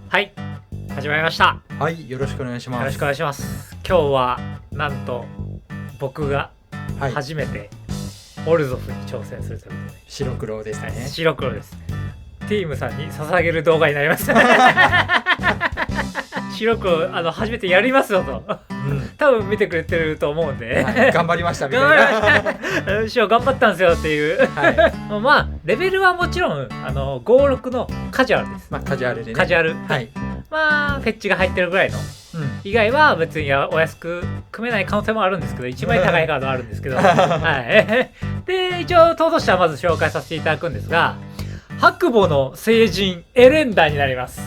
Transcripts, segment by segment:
はい、始まりました。はい、よろしくお願いします。よろしくお願いします。今日はなんと僕が初めてオルゾフに挑戦するということで、白黒ですね。白黒です。ティームさんに捧げる動画になります。白黒初めてやりますよと、多分見てくれてると思うんで、頑張りましたみたいな。頑張ったんですよっていう、まあレベルはもちろん56のカジュアルです。カジュアルでね。カジュアル、まあフェッチが入ってるぐらいの、以外は別にお安く組めない可能性もあるんですけど、1枚高いカードあるんですけど、で一応当者はまず紹介させていただくんですが、白母の聖人エレンダーになります。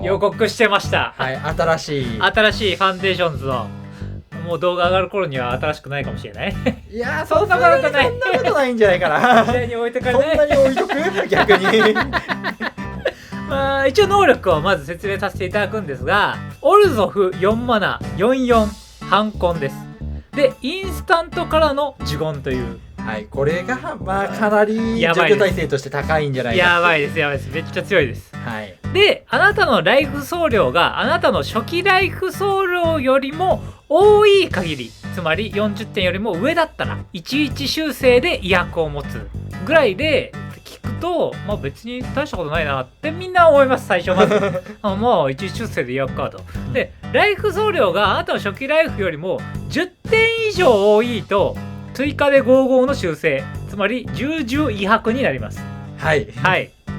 予告してました。新しいファンデーションズの、もう動画上がる頃には新しくないかもしれない。いやー、そんなことないんじゃないかな。時代に置いてかれない。そんなに置いとく逆に。まあ一応能力をまず説明させていただくんですが、オルゾフ4マナ44反魂です。でインスタントからの呪言という、これがまあかなり除去耐性として高いんじゃないか。やばいです、めっちゃ強いです。であなたのライフ総量があなたの初期ライフ総量よりも多い限り、つまり40点よりも上だったら11修正で威迫を持つぐらいで聞くと、まあ別に大したことないなってみんな思います。最初まずまあ11修正で威迫かと。でライフ総量があなたの初期ライフよりも10点以上多いと追加で55の修正、つまり10威迫になります。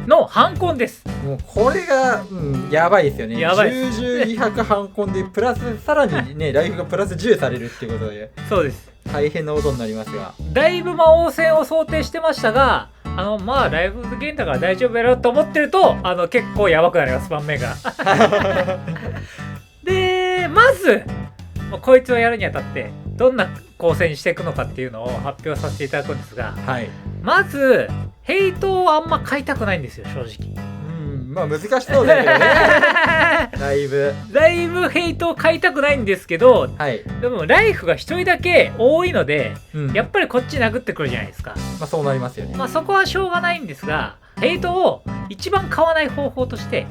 の反魂です。もうこれが、やばいですよね。10威迫反魂でプラスさらにねライフがプラス10されるっていうことで、そうです。大変なことになりますが、だいぶ魔王戦を想定してましたが、まあライフゲームだから大丈夫やろと思ってると結構やばくなります、盤面が。でまずこいつをやるにあたってどんな構成にしていくのかっていうのを発表させていただくんですが、まずヘイトをあんま買いたくないんですよ、正直。まあ難しそうだけどね。だいぶヘイトを買いたくないんですけど、でもライフが1人だけ多いので、やっぱりこっち殴ってくるじゃないですか。そうなりますよね。そこはしょうがないんですが、ヘイトを一番買わない方法として、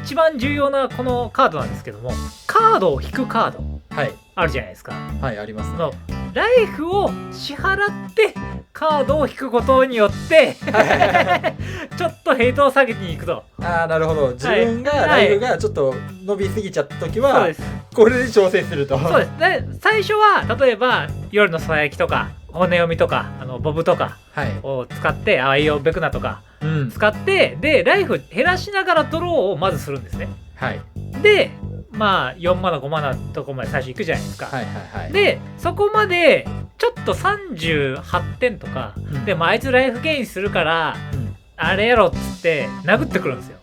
一番重要なこのカードなんですけども、カードを引くカード、あるじゃないですか。ありますね。ライフを支払ってカードを引くことによってちょっとヘイトを下げに行くと。なるほど。自分がライフがちょっと伸びすぎちゃった時は、これで調整すると。そうです。で最初は例えば夜のささやきとか骨読みとかボブとかを使って、アイオベクナとか使って、でライフ減らしながらドローをまずするんですね。でまあ4マナ5マナとこまで最初行くじゃないですか。でそこまでちょっと38点とか、でもあいつライフゲインするから、あれやろっつって殴ってくるんですよ。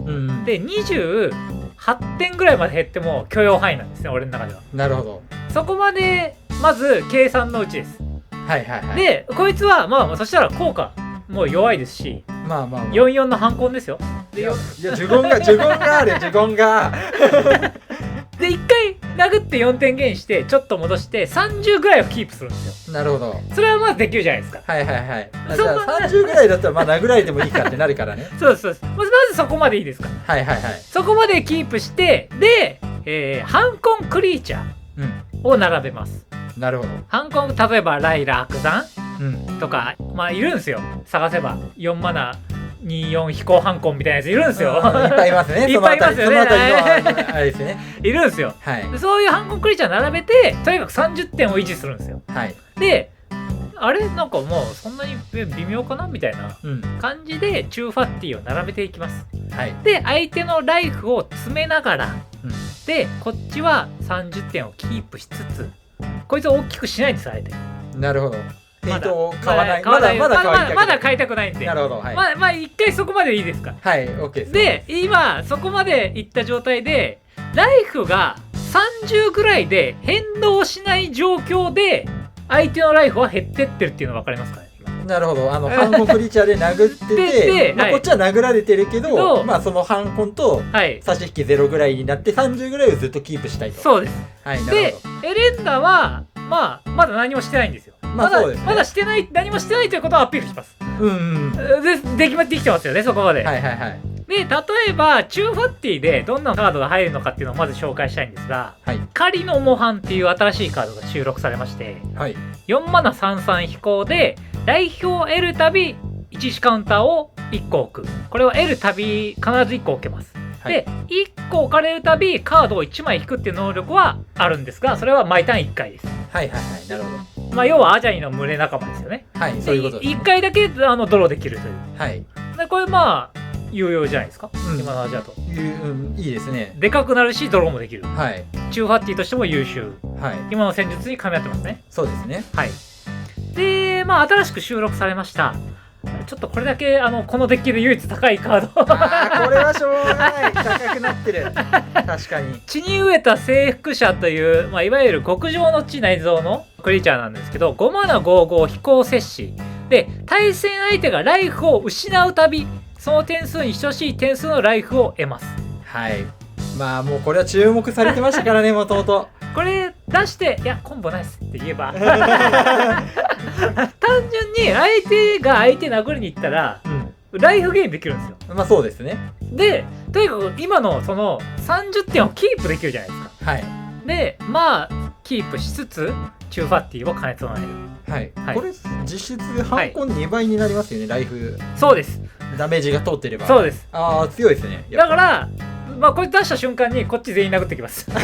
で28点ぐらいまで減っても許容範囲なんですね、俺の中では。なるほど。そこまでまず計算のうちです。でこいつはそしたら効果もう弱いですし、44の反魂ですよ。いや呪言がある、呪言が。で1回殴って4点減してちょっと戻して30ぐらいをキープするんですよ。なるほど。それはまずできるじゃないですか。じゃあ30ぐらいだったら殴られてもいいかってなるからね。そうです。まずそこまでいいですか。そこまでキープして、で、反魂クリーチャーを並べます。なるほど。反魂、例えばライラークザンとかいるんですよ。探せば4マナ24飛行反魂みたいなやついるんですよ。いっぱいいますね。いっぱいいますよね。あれですね。いるんですよ。そういう反魂クリーチャー並べてとにかく30点を維持するんですよ。であれなんかもうそんなに微妙かなみたいな感じで中ファッティを並べていきます。で相手のライフを詰めながら、でこっちは30点をキープしつつ、こいつを大きくしないんです、あえて。なるほど。ヘイトを買わない。まだ買いたくないんで。なるほど。一回そこまでいいですか。OK です。で今そこまでいった状態でライフが30ぐらいで変動しない状況で相手のライフは減ってってるっていうの分かりますかね。なるほど。反魂クリーチャーで殴ってて、こっちは殴られてるけど、その反魂と差し引き0ぐらいになって30ぐらいをずっとキープしたいと。そうです。でエレンダはまだ何もしてないんですよ。まだしてない、何もしてないということをアピールします。できてますよね、そこまで。で例えば中ファッティでどんなカードが入るのかっていうのをまず紹介したいんですが、はい、狩りの模範っていう新しいカードが収録されまして、はい、4マナ33飛行で代表を得るたび1カウンターを1個置く。これは得るたび必ず1個置けます。はい、で1個置かれるたびカードを1枚引くっていう能力はあるんですが、それは毎ターン1回です。はいはいはい、なるほど。まあ要はアジャイの群れ仲間ですよね。はい、そういうことです、ね。1回だけドローできるという。はい。でこれまあ有用じゃないですか、今のアジャだと、いいですね。でかくなるしドローもできる。はい。中ファッティとしても優秀。はい。今の戦術に噛み合ってますね。そうですね。はい。でまあ新しく収録されました。ちょっとこれだけこのデッキで唯一高いカードこれはしょうがない高くなってる確かに血に飢えた征服者という、まあ、いわゆる極上の地内蔵のクリーチャーなんですけど、5マナ55飛行摂氏で対戦相手がライフを失うたびその点数に等しい点数のライフを得ます。はい。まあもうこれは注目されてましたからねもともとこれ出して「いやコンボないっす」って言えば単純に相手が相手殴りに行ったら、ライフゲインできるんですよ。まあそうですね。でとにかく今のその30点をキープできるじゃないですか。はい。でまあキープしつつ中ファッティを兼ね備える。はい、はい、これ実質半コン2倍になりますよね、はい、ライフ。そうです。ダメージが通ってれば。そうです。ああ強いですね。だからまあこれ出した瞬間にこっち全員殴ってきます飛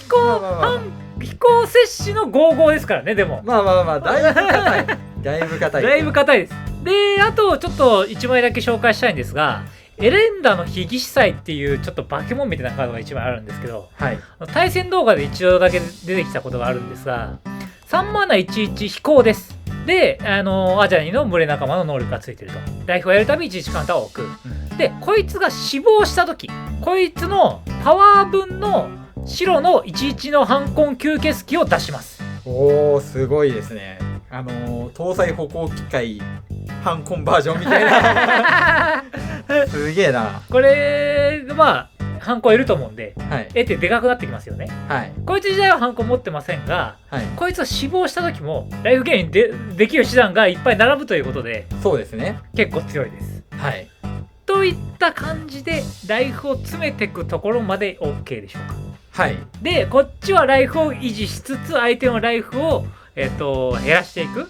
行摂氏の55ですからね。でもまあまあまあだいぶ硬いだいぶ硬いだいぶ硬いです。であとちょっと1枚だけ紹介したいんですが、エレンダの被疑司祭っていうちょっとバケモンみたいなカードが1枚あるんですけど、はい、対戦動画で一度だけ出てきたことがあるんですが、3マナ11飛行です。でアジャニの群れ仲間の能力がついてると。ライフをやるたび1カウンターを置く、でこいつが死亡した時こいつのパワー分の白の11の反根吸血鬼を出します。おーすごいですね。搭載歩行機械反根バージョンみたいなすげえな。これまあ反根いると思うんで、はい、得てでかくなってきますよね。はい、こいつ自体は反根持ってませんが、はい、こいつは死亡した時もライフゲイン できる手段がいっぱい並ぶということで、そうですね、結構強いです。はい。といった感じでライフを詰めていくところまで OK でしょうか。はい。でこっちはライフを維持しつつ相手のライフを、減らしていく、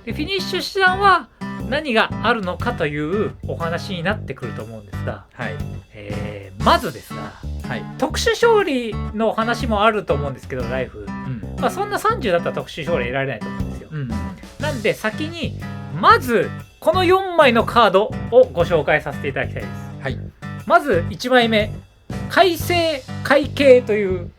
でフィニッシュ手段は何があるのかというお話になってくると思うんですが、はい、まずですが、はい、特殊勝利の話もあると思うんですけどライフ、まあ、そんな30だったら特殊勝利得られないと思うんですよ。なんで先にまずこの4枚のカードをご紹介させていただきたいです。はい、まず1枚目海星海景という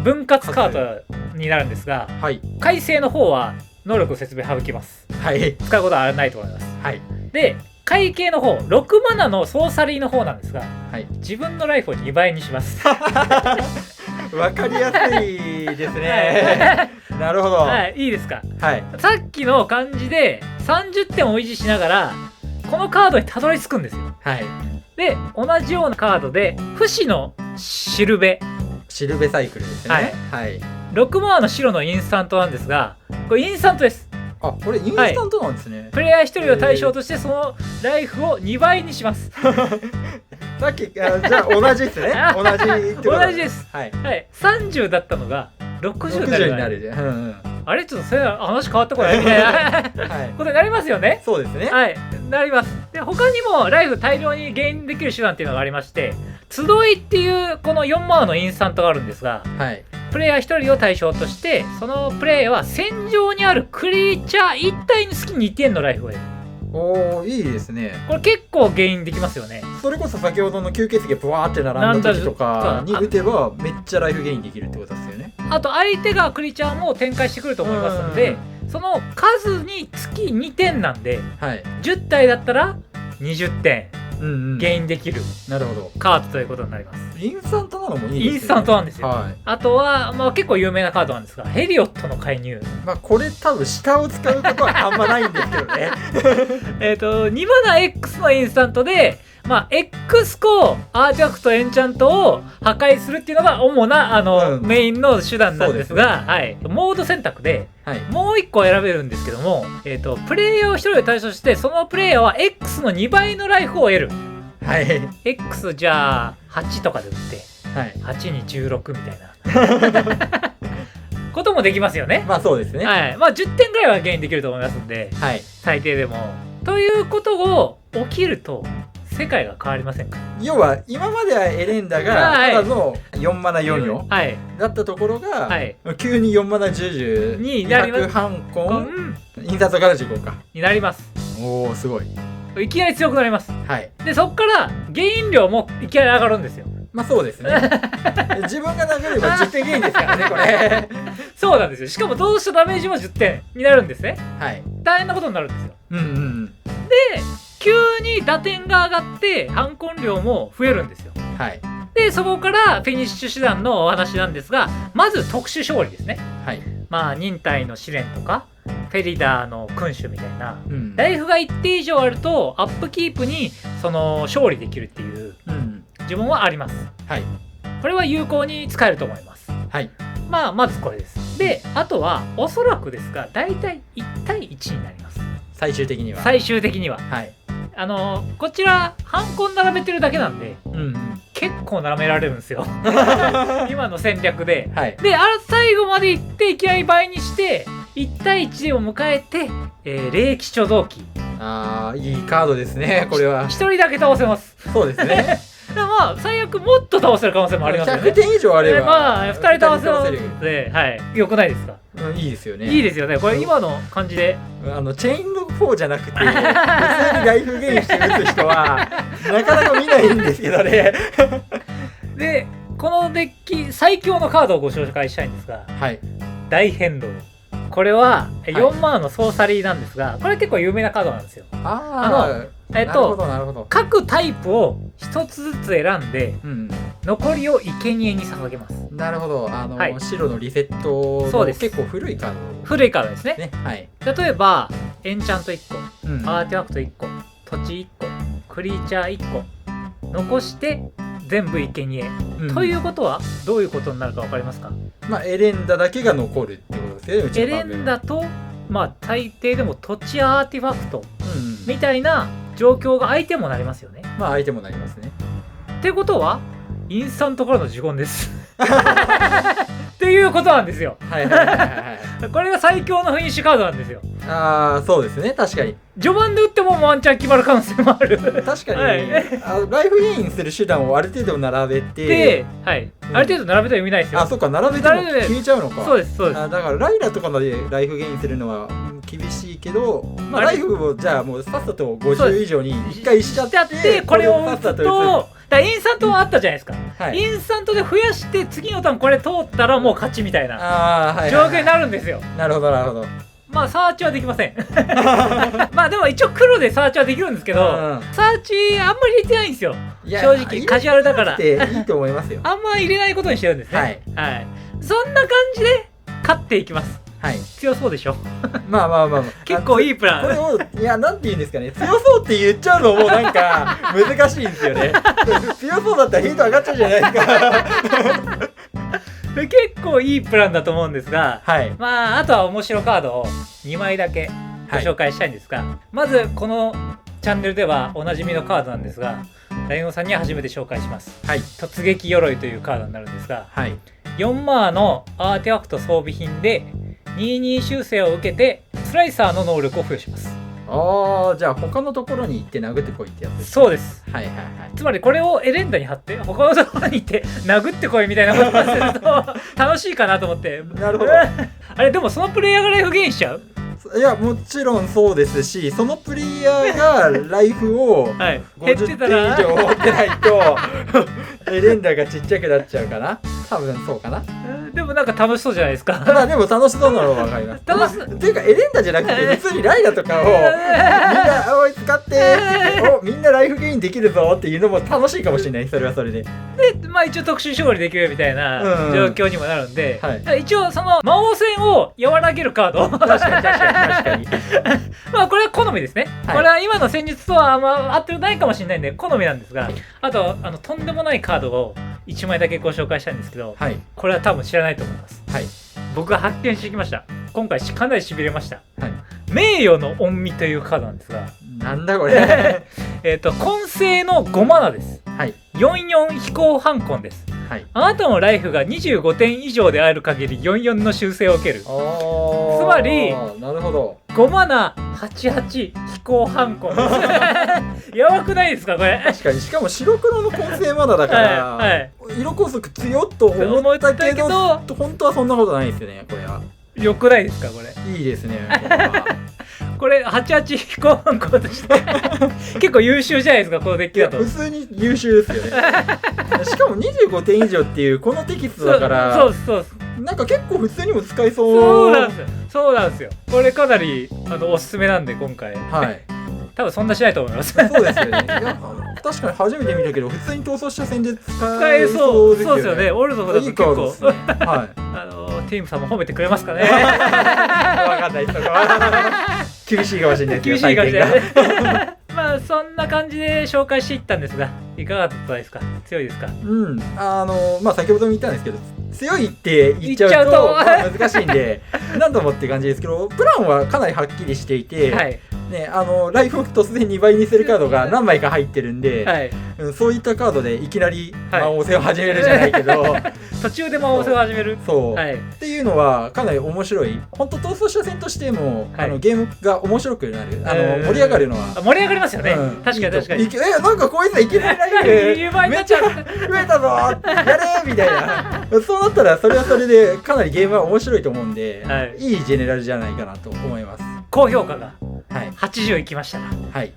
分割カードになるんですが、はい、海星の方は能力説明省きます。はい、使うことはないと思います。はい、で会計の方6マナのソーサリーの方なんですが、はい、自分のライフを2倍にしますわかりやすいですね、はい、なるほど、はい、いいですか、はい、さっきの感じで30点を維持しながらこのカードにたどり着くんですよ。はい、で同じようなカードで不死のシルベサイクルですね。はい、はい、6マナの白のインスタントなんですが、これインスタントです。あ、これインスタントなんですね。はい、プレイヤー1人を対象としてそのライフを2倍にしますさっきじゃあ同じですね同じです。はい、はい、30だったのが60になる。あれちょっとそれ話変わってこないみたいな、はい、ことになりますよね。そうですね。はい、なります。で他にもライフ大量にゲインできる手段っていうのがありまして、集いっていうこの4マナのインスタントがあるんですが、はい、プレイヤー1人を対象としてそのプレイヤーは戦場にあるクリーチャー1体につき2点のライフを得る。おーいいですね。これ結構ゲインできますよね。それこそ先ほどの吸血鬼がブワーって並んだ時とかに打てばめっちゃライフゲインできるってことですよね。あと相手がクリーチャーも展開してくると思いますので、その数につき2点なんで、はい、10体だったら20点ゲインできるカードということになります。インスタントなのもいいですね。インスタントなんですよ。はい、あとは、まあ、結構有名なカードなんですがヘリオットの介入。まあこれ多分下を使うことはあんまないんですけどね2マナ X のインスタントで、まあ、X コアーティファクトエンチャントを破壊するっていうのが主なメインの手段なんですが、はい、モード選択で、はい、もう1個選べるんですけども、プレイヤーを1人で対象してそのプレイヤーは X の2倍のライフを得る。はい、X じゃあ8とかで打って、はい、8に16みたいなこともできますよね。まあそうですね、はい、まあ10点ぐらいはゲインできると思いますんで、はい、最低でも。ということを起きると世界が変わりませんか。要は今まではエレンダがただの4マナ44、はい、だったところが、はい、急に4マナ10になります。200ハンコン、印刷から15かになります。おお、すごい。いきなり強くなります。はい、でそっからゲイン量もいきなり上がるんですよ。まあそうですね自分が投げれば10点ゲインですからねこれそうなんですよ。しかも同種ダメージも10点になるんですね。はい、大変なことになるんですよ。うんうんうん。で急に打点が上がってハンコン量も増えるんですよ。はい、でそこからフィニッシュ手段のお話なんですが、まず特殊勝利ですね。はい、まあ忍耐の試練とかフェリダーの君主みたいな、うん、ライフが一定以上あるとアップキープにその勝利できるっていう、うん、自分はあります。はい、これは有効に使えると思います。はい、まずこれです。であとはおそらくですが大体1対1になります。最終的には。はい、こちらハンコン並べてるだけなんで、うん、結構並められるんですよ今の戦略で、はい、で最後まで行っていきなり倍にして1対1を迎えて、霊気貯蔵機。いいカードですねこれは。1人だけ倒せます。そうですねまあ最悪もっと倒せる可能性もありますよね。100点以上あれば、まあ2人倒せるので、はい、よくないですか。いいですよね。いいですよね。これ今の感じでチェインロ4じゃなくて普通にライフゲインして打つ人はなかなか見ないんですけどねでこのデッキ最強のカードをご紹介したいんですが、はい、大変動。これは4マナのソーサリーなんですが、これ結構有名なカードなんですよ。なるほど。各タイプを一つずつ選んで、うん、残りを生贄に捧げます。なるほど。はい、白のリセットの結構古いカード。古いカードですね。はい、例えばエンチャント1個、うん、アーティファクト1個、土地1個、クリーチャー1個残して全部生贄、うん、ということはどういうことになるか分かりますか。まあエレンダだけが残るってことですよね。エレンダと大抵でも土地アーティファクトみたいな状況が相手もなりますよね。まあ相手もなりますね。ってことはインスタントからの呪言ですっていうことなんですよ。これが最強のフィニッシュカードなんですよ。そうですね。確かに序盤で打ってもワンチャン決まる可能性もある確かに、はい、ライフゲインする手段をある程度並べてで、はい、ある程度並べたら意味ないですよ。そうか、並べても消えちゃうのか。そうです。だからライラとかまでライフゲインするのは厳しいけど、ライフをじゃあもうさっさと50以上に1回しちゃってこれを打つとインスタントはあったじゃないですか、はい、インスタントで増やして次のターンこれ通ったらもう勝ちみたいな状況になるんですよ。なるほど。サーチはできませんでも一応黒でサーチはできるんですけど、サーチあんまり入れてないんですよ。正直カジュアルだからいいと思いますよあんま入れないことにしてるんですね。はい、そんな感じで勝っていきます。はい、強そうでしょまあ結構いいプラン。これをなんて言うんですかね、強そうって言っちゃうのもなんか難しいんですよね強そうだったらヒート上がっちゃうじゃないですか結構いいプランだと思うんですが、はい、あとは面白カードを2枚だけご紹介したいんですが、まずこのチャンネルではおなじみのカードなんですが、ライオンさんには初めて紹介します。はい、突撃鎧というカードになるんですが、はい、4マーのアーティファクト装備品で22修正を受けてスライサーの能力を付与します。じゃあ他のところに行って殴ってこいってやつです。そうです。つまりこれをエレンダに貼って他のところに行って殴ってこいみたいなことをすると楽しいかなと思って。なるほどあれでもそのプレイヤーがライフゲインしちゃう？いやもちろんそうですし、そのプレイヤーがライフを50点以上持ってないとエレンダがちっちゃくなっちゃうかな。多分そうかな。でもなんか楽しそうじゃないですか。でも楽しそうなのは分かります。っていうかエレンダじゃなくて普通にライダとかをみんなおい使ってみんなライフゲインできるぞっていうのも楽しいかもしれない。それはそれで一応特殊勝利できるみたいな状況にもなるんで、一応その魔王戦を和らげるカード確かにこれは好みですね。これは今の戦術とは合ってないかもしれないんで好みなんですが、あととんでもないカードを1枚だけご紹介したいんですけど、これは多分知らないと思います。僕が発見してきました。今回かなりしびれました。名誉の恩味というカードなんですが、なんだこれ混成の5マナです。はい。44飛行ハンコンです。はい。あなたのライフが25点以上である限り44の修正を受ける。つまりなるほど、5マナ88飛行ハンコンですやばくないですかこれ。確かに。しかも白黒の混成マナだから、はい、色拘束強っと思ったけど本当はそんなことないですよね。これはよくないですかこれ。いいですねこれ88飛行ハンコンとして結構優秀じゃないですかこのデッキだと。普通に優秀ですよねしかも25点以上っていうこのテキストだからそうなんか結構普通にも使えそう。そうなんですよ。これかなりおすすめなんで今回。はい多分そんなしないと思います。そうですよね。いや確かに初めて見たけど普通に逃走者戦で使えそうですよね。オルゾフだといい結構ですね。はい。ティームさんも褒めてくれますかね。わかんない。そこは厳しいかもしれないですよ。厳しいかもしれない。まあそんな感じで紹介していったんですが、いかがだったですか。強いですか。まあ先ほども言ったんですけど、強いって言っちゃうと難しいんで何度もって感じですけど、プランはかなりはっきりしていて、はいね、ライフを突然2倍にするカードが何枚か入ってるんで、はいそういったカードでいきなり魔王戦を始めるじゃないけど、途中で魔王戦を始めるそう、はい、っていうのはかなり面白い。本当逃走者戦としても、ゲームが面白くなる、盛り上がるのは盛り上がりますよね、確かに確かに。なんかこいついきなりライフめっちゃ増えたぞやれみたいなそうなったらそれはそれでかなりゲームは面白いと思うんで、いいジェネラルじゃないかなと思います。高評価が80いきましたら、はい、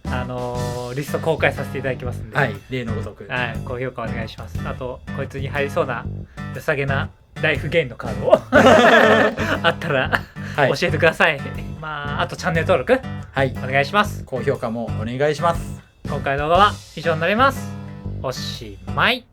リスト公開させていただきますんで、はい、例のごとく、はい、高評価お願いします。あとこいつに入りそうな良さげなライフゲインのカードをあったら、はい、教えてください。まああとチャンネル登録、はい、お願いします。高評価もお願いします。今回の動画は以上になります。おしまい。